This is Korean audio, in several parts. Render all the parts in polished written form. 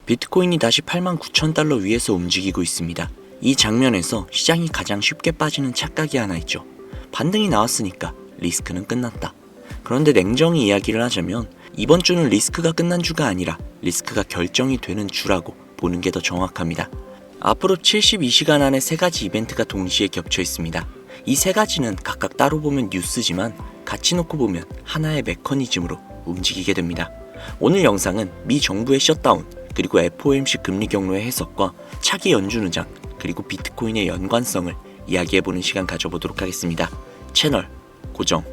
비트코인이 다시 89,000달러 위에서 움직이고 있습니다. 이 장면에서 시장이 가장 쉽게 빠지는 착각이 하나 있죠. 반등이 나왔으니까 리스크는 끝났다. 그런데 냉정히 이야기를 하자면 이번 주는 리스크가 끝난 주가 아니라 리스크가 결정이 되는 주라고 보는 게 더 정확합니다. 앞으로 72시간 안에 3가지 이벤트가 동시에 겹쳐 있습니다. 이 3가지는 각각 따로 보면 뉴스지만 같이 놓고 보면 하나의 메커니즘으로 움직이게 됩니다. 오늘 영상은 미 정부의 셧다운, 그리고 FOMC 금리 경로의 해석과 차기 연준 의장, 그리고 비트코인의 연관성을 이야기해보는 시간 가져보도록 하겠습니다. 채널 고정.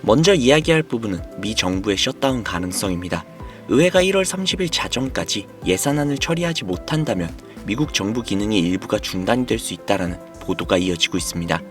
먼저 이야기할 부분은 미 정부의 셧다운 가능성입니다. 의회가 1월 30일 자정까지 예산안을 처리하지 못한다면 미국 정부 기능의 일부가 중단이 될 수 있다라는 보도가 이어지고 있습니다.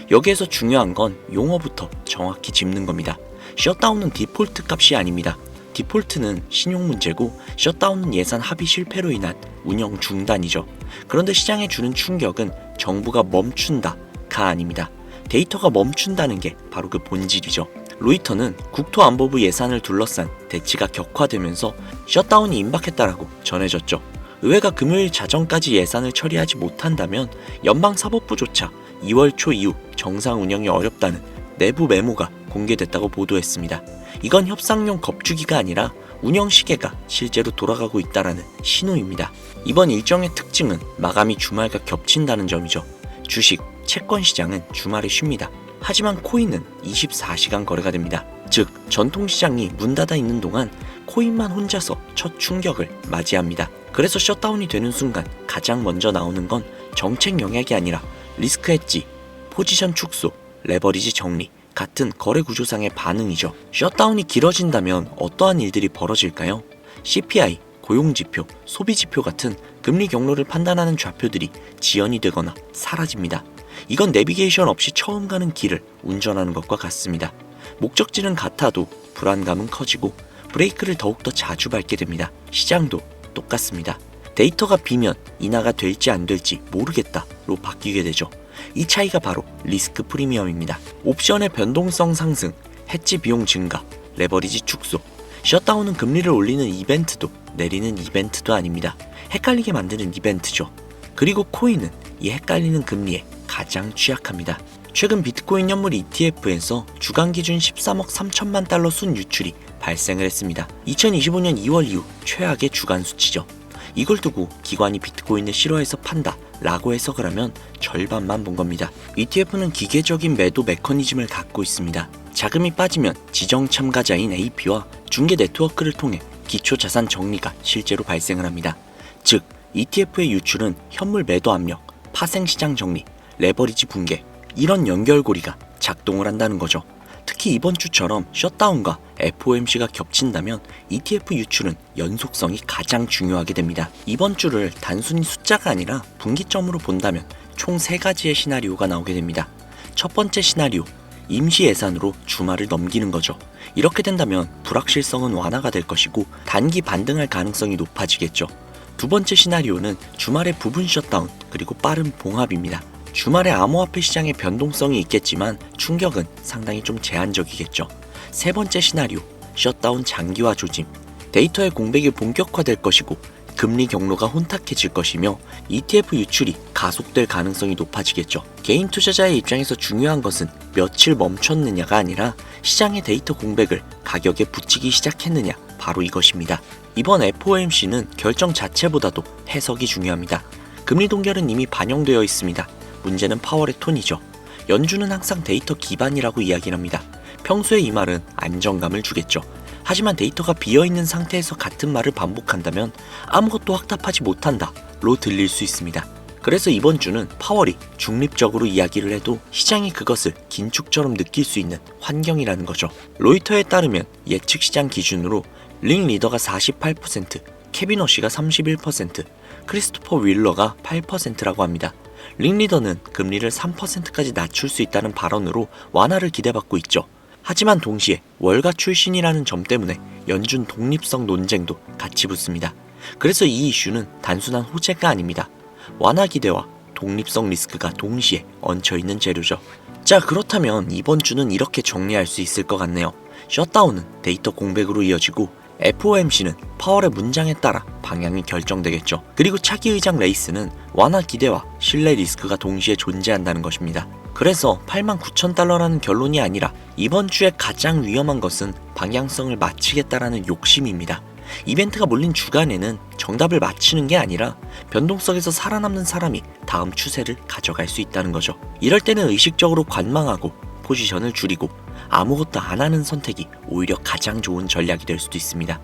여기에서 중요한 건 용어부터 정확히 짚는 겁니다. 셧다운은 디폴트 값이 아닙니다. 디폴트는 신용 문제고 셧다운은 예산 합의 실패로 인한 운영 중단이죠. 그런데 시장에 주는 충격은 정부가 멈춘다가 아닙니다. 데이터가 멈춘다는 게 바로 그 본질이죠. 로이터는 국토안보부 예산을 둘러싼 대치가 격화되면서 셧다운이 임박했다라고 전해졌죠. 의회가 금요일 자정까지 예산을 처리하지 못한다면 연방사법부조차 2월 초 이후 정상 운영이 어렵다는 내부 메모가 공개됐다고 보도했습니다. 이건 협상용 겁주기가 아니라 운영 시계가 실제로 돌아가고 있다라는 신호입니다. 이번 일정의 특징은 마감이 주말과 겹친다는 점이죠. 주식, 채권 시장은 주말에 쉽니다. 하지만 코인은 24시간 거래가 됩니다. 즉, 전통시장이 문 닫아 있는 동안 코인만 혼자서 첫 충격을 맞이합니다. 그래서 셧다운이 되는 순간 가장 먼저 나오는 건 정책 영향이 아니라 리스크 헤지, 포지션 축소, 레버리지 정리 같은 거래 구조상의 반응이죠. 셧다운이 길어진다면 어떠한 일들이 벌어질까요? CPI, 고용지표, 소비지표 같은 금리 경로를 판단하는 좌표들이 지연이 되거나 사라집니다. 이건 내비게이션 없이 처음 가는 길을 운전하는 것과 같습니다. 목적지는 같아도 불안감은 커지고 브레이크를 더욱더 자주 밟게 됩니다. 시장도 똑같습니다. 데이터가 비면 인하가 될지 안 될지 모르겠다로 바뀌게 되죠. 이 차이가 바로 리스크 프리미엄입니다. 옵션의 변동성 상승, 헤지 비용 증가, 레버리지 축소, 셧다운은 금리를 올리는 이벤트도 내리는 이벤트도 아닙니다. 헷갈리게 만드는 이벤트죠. 그리고 코인은 이 헷갈리는 금리에 가장 취약합니다. 최근 비트코인 현물 ETF에서 주간 기준 13억 3천만 달러 순 유출이 발생을 했습니다. 2025년 2월 이후 최악의 주간 수치죠. 이걸 두고 기관이 비트코인을 싫어해서 판다 라고 해석을 하면 절반만 본 겁니다. ETF는 기계적인 매도 메커니즘을 갖고 있습니다. 자금이 빠지면 지정 참가자인 AP와 중개 네트워크를 통해 기초자산 정리가 실제로 발생을 합니다. 즉, ETF의 유출은 현물 매도 압력, 파생시장 정리, 레버리지 붕괴, 이런 연결고리가 작동을 한다는 거죠. 특히 이번 주처럼 셧다운과 FOMC가 겹친다면 ETF 유출은 연속성이 가장 중요하게 됩니다. 이번 주를 단순히 숫자가 아니라 분기점으로 본다면 총 3가지의 시나리오가 나오게 됩니다. 첫 번째 시나리오, 임시 예산으로 주말을 넘기는 거죠. 이렇게 된다면 불확실성은 완화가 될 것이고 단기 반등할 가능성이 높아지겠죠. 두 번째 시나리오는 주말의 부분 셧다운 그리고 빠른 봉합입니다. 주말에 암호화폐 시장의 변동성이 있겠지만 충격은 상당히 좀 제한적이겠죠. 세 번째 시나리오, 셧다운 장기화 조짐. 데이터의 공백이 본격화될 것이고 금리 경로가 혼탁해질 것이며 ETF 유출이 가속될 가능성이 높아지겠죠. 개인 투자자의 입장에서 중요한 것은 며칠 멈췄느냐가 아니라 시장의 데이터 공백을 가격에 붙이기 시작했느냐, 바로 이것입니다. 이번 FOMC는 결정 자체보다도 해석이 중요합니다. 금리 동결은 이미 반영되어 있습니다. 문제는 파월의 톤이죠. 연준은 항상 데이터 기반이라고 이야기를 합니다. 평소에 이 말은 안정감을 주겠죠. 하지만 데이터가 비어있는 상태에서 같은 말을 반복한다면 아무것도 확답하지 못한다로 들릴 수 있습니다. 그래서 이번 주는 파월이 중립적으로 이야기를 해도 시장이 그것을 긴축처럼 느낄 수 있는 환경이라는 거죠. 로이터에 따르면 예측 시장 기준으로 링 리더가 48%, 케빈 워시가 31%, 크리스토퍼 윌러가 8%라고 합니다. 링 리더는 금리를 3%까지 낮출 수 있다는 발언으로 완화를 기대받고 있죠. 하지만 동시에 월가 출신이라는 점 때문에 연준 독립성 논쟁도 같이 붙습니다. 그래서 이 이슈는 단순한 호재가 아닙니다. 완화 기대와 독립성 리스크가 동시에 얹혀있는 재료죠. 자, 그렇다면 이번 주는 이렇게 정리할 수 있을 것 같네요. 셧다운은 데이터 공백으로 이어지고 FOMC는 파월의 문장에 따라 방향이 결정되겠죠. 그리고 차기 의장 레이스는 완화 기대와 신뢰 리스크가 동시에 존재한다는 것입니다. 그래서 89,000달러라는 결론이 아니라 이번 주에 가장 위험한 것은 방향성을 맞추겠다라는 욕심입니다. 이벤트가 몰린 주간에는 정답을 맞추는 게 아니라 변동성에서 살아남는 사람이 다음 추세를 가져갈 수 있다는 거죠. 이럴 때는 의식적으로 관망하고 포지션을 줄이고 아무것도 안 하는 선택이 오히려 가장 좋은 전략이 될 수도 있습니다.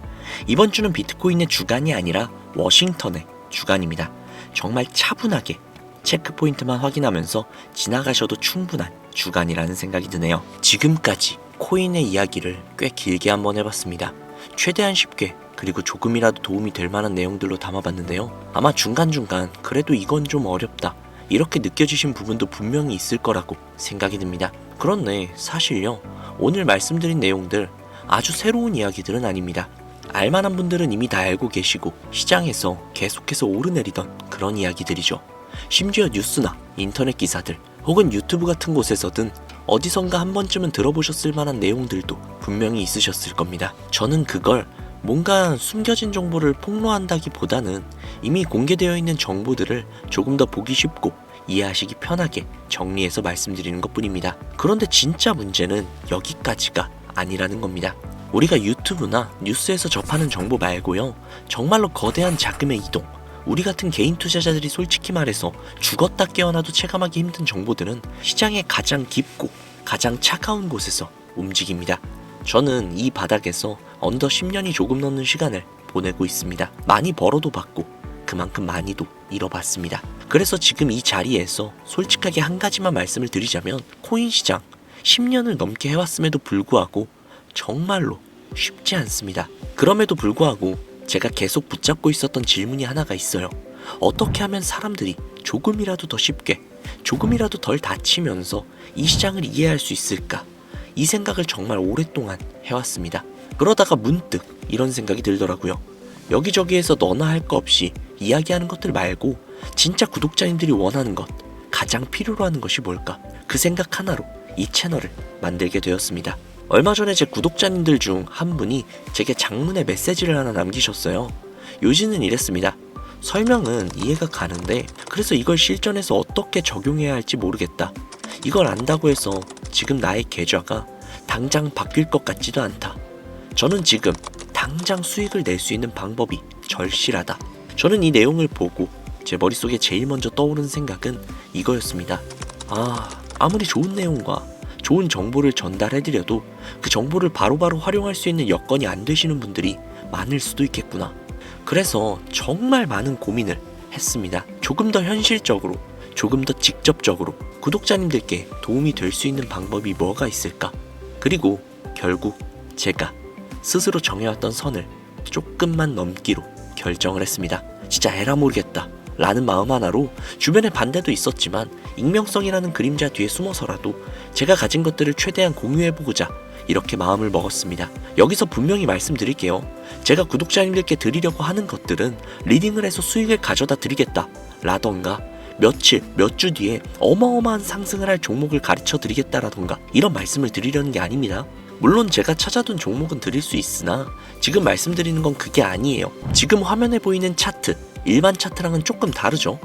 이번 주는 비트코인의 주간이 아니라 워싱턴의 주간입니다. 정말 차분하게 체크 포인트만 확인하면서 지나가셔도 충분한 주간이라는 생각이 드네요. 지금까지 코인의 이야기를 꽤 길게 한번 해봤습니다. 최대한 쉽게 그리고 조금이라도 도움이 될 만한 내용들로 담아봤는데요. 아마 중간중간 그래도 이건 좀 어렵다 이렇게 느껴지신 부분도 분명히 있을 거라고 생각이 듭니다. 그렇네, 사실요, 오늘 말씀드린 내용들 아주 새로운 이야기들은 아닙니다. 알만한 분들은 이미 다 알고 계시고 시장에서 계속해서 오르내리던 그런 이야기들이죠. 심지어 뉴스나 인터넷 기사들 혹은 유튜브 같은 곳에서든 어디선가 한 번쯤은 들어보셨을 만한 내용들도 분명히 있으셨을 겁니다. 저는 그걸 뭔가 숨겨진 정보를 폭로한다기보다는 이미 공개되어 있는 정보들을 조금 더 보기 쉽고 이해하시기 편하게 정리해서 말씀드리는 것 뿐입니다. 그런데 진짜 문제는 여기까지가 아니라는 겁니다. 우리가 유튜브나 뉴스에서 접하는 정보 말고요, 정말로 거대한 자금의 이동, 우리 같은 개인 투자자들이 솔직히 말해서 죽었다 깨어나도 체감하기 힘든 정보들은 시장의 가장 깊고 가장 차가운 곳에서 움직입니다. 저는 이 바닥에서 언더 10년이 조금 넘는 시간을 보내고 있습니다. 많이 벌어도 받고 그만큼 많이도 잃어봤습니다. 그래서 지금 이 자리에서 솔직하게 한 가지만 말씀을 드리자면 코인 시장 10년을 넘게 해왔음에도 불구하고 정말로 쉽지 않습니다. 그럼에도 불구하고 제가 계속 붙잡고 있었던 질문이 하나가 있어요. 어떻게 하면 사람들이 조금이라도 더 쉽게, 조금이라도 덜 다치면서 이 시장을 이해할 수 있을까? 이 생각을 정말 오랫동안 해왔습니다. 그러다가 문득 이런 생각이 들더라고요. 여기저기에서 너나 할 거 없이 이야기하는 것들 말고 진짜 구독자님들이 원하는 것, 가장 필요로 하는 것이 뭘까? 그 생각 하나로 이 채널을 만들게 되었습니다. 얼마 전에 제 구독자님들 중 한 분이 제게 장문의 메시지를 하나 남기셨어요. 요지는 이랬습니다. 설명은 이해가 가는데 그래서 이걸 실전에서 어떻게 적용해야 할지 모르겠다. 이걸 안다고 해서 지금 나의 계좌가 당장 바뀔 것 같지도 않다. 저는 지금 당장 수익을 낼 수 있는 방법이 절실하다. 저는 이 내용을 보고 제 머릿속에 제일 먼저 떠오른 생각은 이거였습니다. 아무리 좋은 내용과 좋은 정보를 전달해드려도 그 정보를 바로바로 활용할 수 있는 여건이 안 되시는 분들이 많을 수도 있겠구나. 그래서 정말 많은 고민을 했습니다. 조금 더 현실적으로, 조금 더 직접적으로 구독자님들께 도움이 될 수 있는 방법이 뭐가 있을까? 그리고 결국 제가 스스로 정해왔던 선을 조금만 넘기로 결정을 했습니다. 진짜 에라 모르겠다 라는 마음 하나로 주변에 반대도 있었지만 익명성이라는 그림자 뒤에 숨어서라도 제가 가진 것들을 최대한 공유해보고자 이렇게 마음을 먹었습니다. 여기서 분명히 말씀드릴게요. 제가 구독자님들께 드리려고 하는 것들은 리딩을 해서 수익을 가져다 드리겠다 라던가 며칠, 몇 주 뒤에 어마어마한 상승을 할 종목을 가르쳐 드리겠다라던가 이런 말씀을 드리려는 게 아닙니다. 물론 제가 찾아둔 종목은 드릴 수 있으나 지금 말씀드리는 건 그게 아니에요. 지금 화면에 보이는 차트, 일반 차트랑은 조금 다르죠.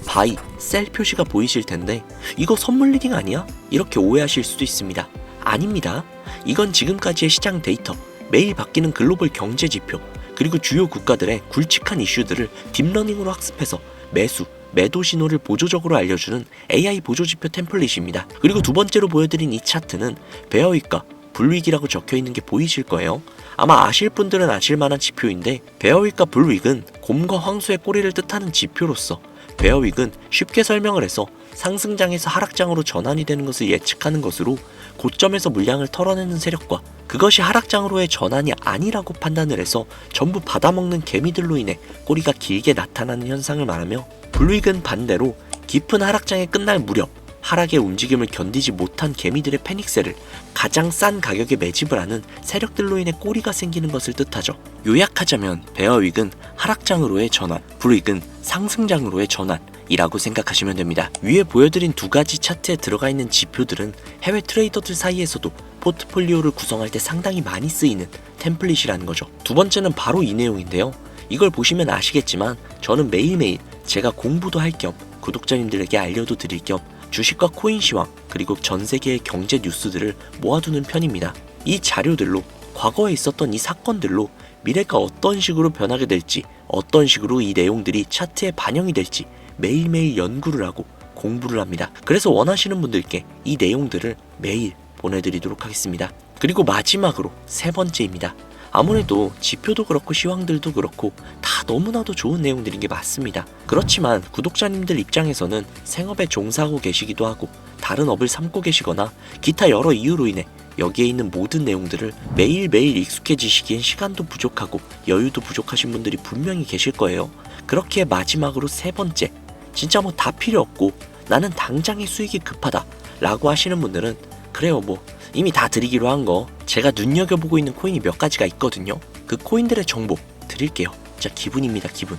바이, 셀 표시가 보이실 텐데 이거 선물 리딩 아니야? 이렇게 오해하실 수도 있습니다. 아닙니다. 이건 지금까지의 시장 데이터, 매일 바뀌는 글로벌 경제 지표, 그리고 주요 국가들의 굵직한 이슈들을 딥러닝으로 학습해서 매수, 매도 신호를 보조적으로 알려주는 AI 보조지표 템플릿입니다. 그리고 두 번째로 보여드린 이 차트는 베어윅과 불윅이라고 적혀있는 게 보이실 거예요. 아마 아실 분들은 아실만한 지표인데 베어윅과 불윅은 곰과 황소의 꼬리를 뜻하는 지표로서 베어윅은 쉽게 설명을 해서 상승장에서 하락장으로 전환이 되는 것을 예측하는 것으로 고점에서 물량을 털어내는 세력과 그것이 하락장으로의 전환이 아니라고 판단을 해서 전부 받아먹는 개미들로 인해 꼬리가 길게 나타나는 현상을 말하며 불윅은 반대로 깊은 하락장이 끝날 무렵 하락의 움직임을 견디지 못한 개미들의 패닉셀을 가장 싼 가격에 매집을 하는 세력들로 인해 꼬리가 생기는 것을 뜻하죠. 요약하자면 베어윅은 하락장으로의 전환, 불윅은 상승장으로의 전환이라고 생각하시면 됩니다. 위에 보여드린 두 가지 차트에 들어가 있는 지표들은 해외 트레이더들 사이에서도 포트폴리오를 구성할 때 상당히 많이 쓰이는 템플릿이라는 거죠. 두 번째는 바로 이 내용인데요. 이걸 보시면 아시겠지만 저는 매일매일 제가 공부도 할 겸 구독자님들에게 알려도 드릴 겸 주식과 코인 시황 그리고 전 세계의 경제 뉴스들을 모아두는 편입니다. 이 자료들로 과거에 있었던 이 사건들로 미래가 어떤 식으로 변하게 될지, 어떤 식으로 이 내용들이 차트에 반영이 될지 매일매일 연구를 하고 공부를 합니다. 그래서 원하시는 분들께 이 내용들을 매일 보내드리도록 하겠습니다. 그리고 마지막으로 세 번째입니다. 아무래도 지표도 그렇고 시황들도 그렇고 다 너무나도 좋은 내용들인 게 맞습니다. 그렇지만 구독자님들 입장에서는 생업에 종사하고 계시기도 하고 다른 업을 삼고 계시거나 기타 여러 이유로 인해 여기에 있는 모든 내용들을 매일매일 익숙해지시기엔 시간도 부족하고 여유도 부족하신 분들이 분명히 계실 거예요. 그렇게 마지막으로 세 번째, 진짜 뭐 다 필요 없고 나는 당장의 수익이 급하다 라고 하시는 분들은 그래요, 뭐 이미 다 드리기로 한 거 제가 눈여겨보고 있는 코인이 몇 가지가 있거든요. 그 코인들의 정보 드릴게요. 진짜 기분입니다, 기분.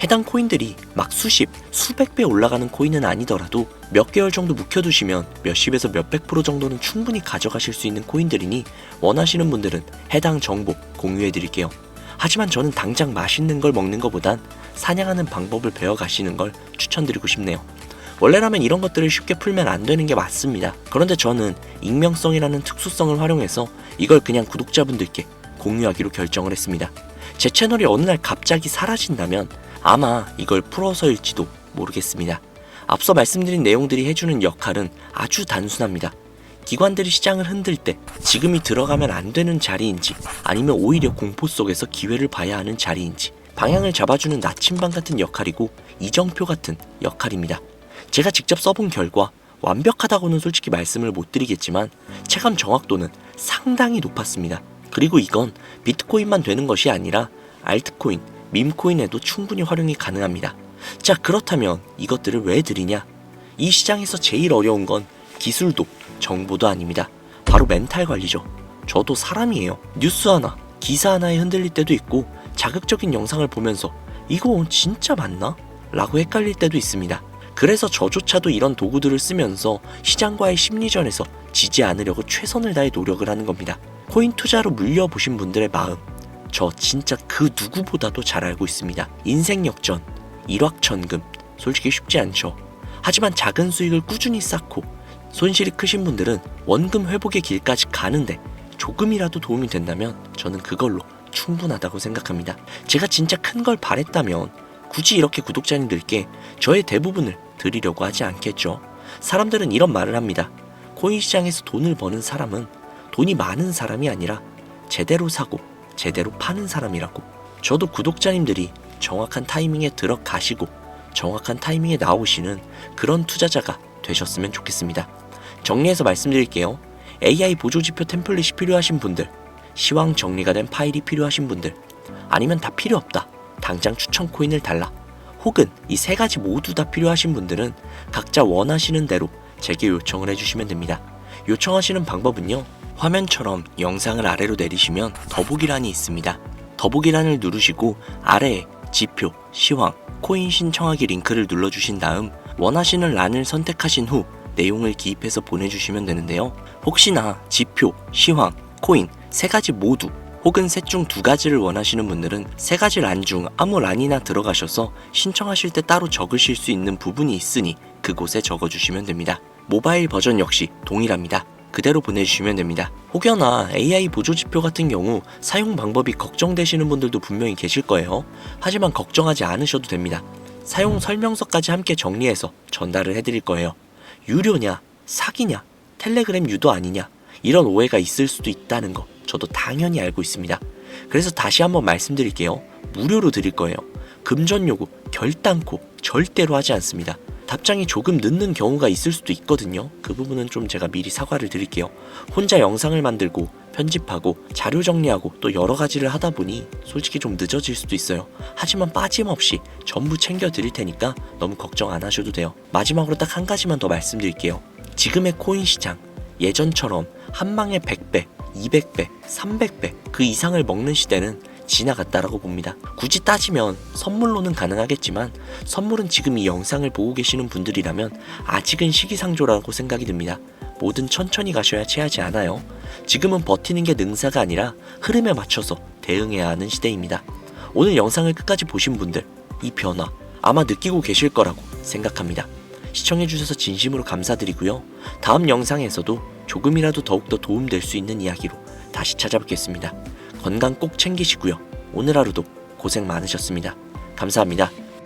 해당 코인들이 막 수십, 수백 배 올라가는 코인은 아니더라도 몇 개월 정도 묵혀두시면 몇십에서 몇백 프로 정도는 충분히 가져가실 수 있는 코인들이니 원하시는 분들은 해당 정보 공유해드릴게요. 하지만 저는 당장 맛있는 걸 먹는 것보단 사냥하는 방법을 배워가시는 걸 추천드리고 싶네요. 원래라면 이런 것들을 쉽게 풀면 안 되는 게 맞습니다. 그런데 저는 익명성이라는 특수성을 활용해서 이걸 그냥 구독자분들께 공유하기로 결정을 했습니다. 제 채널이 어느 날 갑자기 사라진다면 아마 이걸 풀어서일지도 모르겠습니다. 앞서 말씀드린 내용들이 해주는 역할은 아주 단순합니다. 기관들이 시장을 흔들 때 지금이 들어가면 안 되는 자리인지 아니면 오히려 공포 속에서 기회를 봐야 하는 자리인지 방향을 잡아주는 나침반 같은 역할이고 이정표 같은 역할입니다. 제가 직접 써본 결과 완벽하다고는 솔직히 말씀을 못 드리겠지만 체감 정확도는 상당히 높았습니다. 그리고 이건 비트코인만 되는 것이 아니라 알트코인, 밈코인에도 충분히 활용이 가능합니다. 자, 그렇다면 이것들을 왜 드리냐? 이 시장에서 제일 어려운 건 기술도 정보도 아닙니다. 바로 멘탈 관리죠. 저도 사람이에요. 뉴스 하나, 기사 하나에 흔들릴 때도 있고 자극적인 영상을 보면서 이거 진짜 맞나? 라고 헷갈릴 때도 있습니다. 그래서 저조차도 이런 도구들을 쓰면서 시장과의 심리전에서 지지 않으려고 최선을 다해 노력을 하는 겁니다. 코인 투자로 물려보신 분들의 마음, 저 진짜 그 누구보다도 잘 알고 있습니다. 인생 역전, 일확천금, 솔직히 쉽지 않죠. 하지만 작은 수익을 꾸준히 쌓고 손실이 크신 분들은 원금 회복의 길까지 가는데 조금이라도 도움이 된다면 저는 그걸로 충분하다고 생각합니다. 제가 진짜 큰 걸 바랬다면 굳이 이렇게 구독자님들께 저의 대부분을 드리려고 하지 않겠죠. 사람들은 이런 말을 합니다. 코인 시장에서 돈을 버는 사람은 돈이 많은 사람이 아니라 제대로 사고 제대로 파는 사람이라고. 저도 구독자님들이 정확한 타이밍에 들어가시고 정확한 타이밍에 나오시는 그런 투자자가 되셨으면 좋겠습니다. 정리해서 말씀드릴게요. AI 보조지표 템플릿이 필요하신 분들, 시황 정리가 된 파일이 필요하신 분들, 아니면 다 필요 없다, 당장 추천 코인을 달라, 혹은 이 세 가지 모두 다 필요하신 분들은 각자 원하시는 대로 제게 요청을 해주시면 됩니다. 요청하시는 방법은요, 화면처럼 영상을 아래로 내리시면 더보기란이 있습니다. 더보기란을 누르시고 아래에 지표, 시황, 코인 신청하기 링크를 눌러주신 다음 원하시는 란을 선택하신 후 내용을 기입해서 보내주시면 되는데요. 혹시나 지표, 시황, 코인 세 가지 모두 혹은 셋 중 두 가지를 원하시는 분들은 세 가지 란 중 아무 란이나 들어가셔서 신청하실 때 따로 적으실 수 있는 부분이 있으니 그곳에 적어주시면 됩니다. 모바일 버전 역시 동일합니다. 그대로 보내주시면 됩니다. 혹여나 AI 보조지표 같은 경우 사용 방법이 걱정되시는 분들도 분명히 계실 거예요. 하지만 걱정하지 않으셔도 됩니다. 사용 설명서까지 함께 정리해서 전달을 해드릴 거예요. 유료냐, 사기냐, 텔레그램 유도 아니냐, 이런 오해가 있을 수도 있다는 거 저도 당연히 알고 있습니다. 그래서 다시 한번 말씀드릴게요. 무료로 드릴 거예요. 금전 요구 결단코 절대로 하지 않습니다. 답장이 조금 늦는 경우가 있을 수도 있거든요. 그 부분은 좀 제가 미리 사과를 드릴게요. 혼자 영상을 만들고 편집하고 자료 정리하고 또 여러 가지를 하다 보니 솔직히 좀 늦어질 수도 있어요. 하지만 빠짐없이 전부 챙겨 드릴 테니까 너무 걱정 안 하셔도 돼요. 마지막으로 딱 한 가지만 더 말씀드릴게요. 지금의 코인 시장, 예전처럼 한 방에 100배, 200배, 300배 그 이상을 먹는 시대는 지나갔다라고 봅니다. 굳이 따지면 선물로는 가능하겠지만 선물은 지금 이 영상을 보고 계시는 분들이라면 아직은 시기상조라고 생각이 듭니다. 뭐든 천천히 가셔야 체하지 않아요. 지금은 버티는 게 능사가 아니라 흐름에 맞춰서 대응해야 하는 시대입니다. 오늘 영상을 끝까지 보신 분들, 이 변화 아마 느끼고 계실 거라고 생각합니다. 시청해주셔서 진심으로 감사드리고요. 다음 영상에서도 조금이라도 더욱더 도움될 수 있는 이야기로 다시 찾아뵙겠습니다. 건강 꼭 챙기시고요. 오늘 하루도 고생 많으셨습니다. 감사합니다.